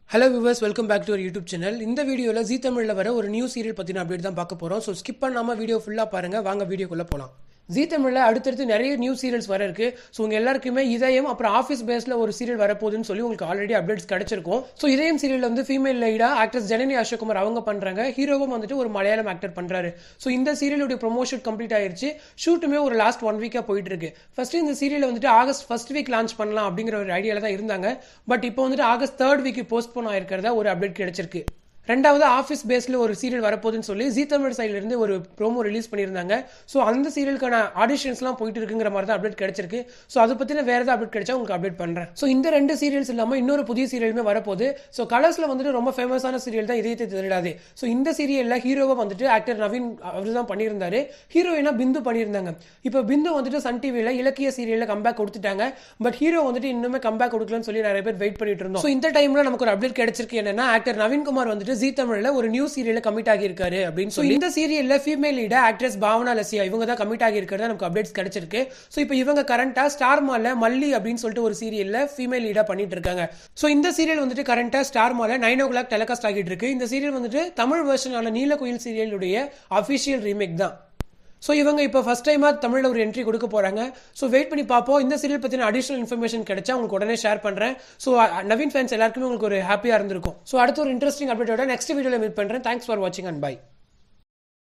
Hello viewers, welcome back to our YouTube channel. இந்த வீடியோல ஜீ தமிழ்ல வர ஒரு நியூ சீரியல் பத்தின அப்டேட் தான் பார்க்க போறோம். சோ ஸ்கிப் பண்ணாம வீடியோ ஃபுல்லா பாருங்க. வாங்க வீடியோக்குள்ள போலாம். ஜீ தமிழ்ல அடுத்தடுத்து நிறைய நியூ சீரியல்ஸ் வர இருக்கு. சோ உங்க எல்லாருக்குமே இதயம் அப்புறம் ஆபீஸ் பேஸ்ல ஒரு சீரியல் வர போகுதுன்னு சொல்லி உங்களுக்கு ஆல்ரெடி அப்டேட்ஸ் கிடைச்சிருக்கும். சோ இதயம் சீரியல்ல வந்து ஃபீமேல் லீடா ஆக்ட்ரஸ் ஜனனி அசோக்குமார் அவங்க பண்றாங்க. ஹீரோவும் வந்துட்டு ஒரு மலையாளம் ஆக்டர் பண்றாரு. சோ இந்த சீரியலுடைய ப்ரொமோஷன் கம்ப்ளீட் ஆயிருச்சு. ஷூட்டுமே ஒரு லாஸ்ட் 1 வீக்கா போயிட்டு இருக்கு. ஃபர்ஸ்ட் இந்த சீரியலை வந்துட்டு ஆகஸ்ட் ஃபர்ஸ்ட் வீக் லான்ச் பண்ணலாம் அப்படிங்கிற ஒரு ஐடியால தான் இருந்தாங்க. பட் இப்போ வந்துட்டு ஆகஸ்ட் 3rd வீக் போஸ்ட்போன் ஆயிருக்கிறதா ஒரு அப்டேட் கிடைச்சிருக்கு. ரெண்டாவது ஆஃபீஸ் பேஸ்ல ஒரு சீரியல் வரப்போகுதுன்னு சொல்லி ஜீ தமிழ் சைட்ல இருந்து ஒரு ப்ரோமோ ரிலீஸ் பண்ணியிருந்தாங்க. ஸோ அந்த சீரியலுக்கான ஆடிஷன்ஸ்லாம் போயிட்டு இருக்குங்கிற மாதிரி தான் அப்டேட் கிடைச்சிருக்கு. ஸோ அதை பத்தின வேற ஏதாவது அப்டேட் கிடைச்சா உங்களுக்கு அப்டேட் பண்றேன். ஸோ இந்த 2 சீரியல்ஸ் இல்லாமல் இன்னொரு புதிய சீரியலுமே வரப்போகுது. ஸோ கலர்ஸ்ல வந்துட்டு ரொம்ப ஃபேமஸான சீரியல் தான் இதயத்தை திருடாதே. ஸோ இந்த சீரியல்ல ஹீரோவை வந்துட்டு ஆக்டர் நவீன் அவர் தான் பண்ணியிருந்தாரு. ஹீரோயினா பிந்து பண்ணியிருந்தாங்க. இப்போ பிந்து வந்துட்டு சன் டிவியில் இலக்கிய சீரியல்ல கம்பேக் கொடுத்துட்டாங்க. பட் ஹீரோ வந்துட்டு இன்னுமே கம்பேக் கொடுக்கலன்னு சொல்லி நிறைய பேர் வெயிட் பண்ணிட்டு இருந்தோம். ஸோ இந்த டைம்ல நமக்கு ஒரு அப்டேட் கிடைச்சிருக்கு. என்னன்னா ஆக்டர் நவீன்குமார் வந்துட்டு ஜீ தமிழ்ல ஒரு நியூ சீரியல்ல கமிட் ஆகியிருக்காரு அப்படின்னு சொல்லி இந்த சீரியல்ல ஃபீமேல் லீடா ஆக்ட்ரஸ் பாவனா லசியா இவங்க தான் கமிட் ஆகியிருக்கிறதா நமக்கு அப்டேட்ஸ் கிடைச்சிருக்கு. ஸோ இப்போ இவங்க கரண்டா ஸ்டார் மால்ல மல்லி அப்படின்னு சொல்லிட்டு ஒரு சீரியல்ல ஃபீமேல் லீடா பண்ணிட்டு இருக்காங்க. ஸோ இந்த சீரியல் வந்துட்டு கரண்டா ஸ்டார் மால்ல 9 o'clock டெலிகாஸ்ட் ஆகிட்டு இருக்கு. இந்த சீரியல் வந்துட்டு தமிழ் வெர்ஷனான நீலக்குயில் சீரியலுடைய அபிஷியல் ரீமேக் தான். ஸோ இவங்க இப்போ ஃபர்ஸ்ட் டைமா தமிழில் ஒரு என்ட்ரி கொடுக்க போறாங்க. ஸோ வெயிட் பண்ணி பார்ப்போம். இந்த சீரியல் பற்றின அடிஷனல் இன்ஃபர்மேஷன் கிடைச்சா உங்களுக்கு உடனே ஷேர் பண்றேன். ஸோ நவீன் ஃபேன்ஸ் எல்லாருக்குமே உங்களுக்கு ஒரு ஹாப்பியா இருந்திருக்கும். ஸோ அடுத்த ஒரு இன்ட்ரெஸ்டிங் அப்டேட்டோட நெக்ஸ்ட் வீடியோவில் மீட் பண்றேன். தேங்க்ஸ் ஃபார் வாட்சிங் அண்ட் பை.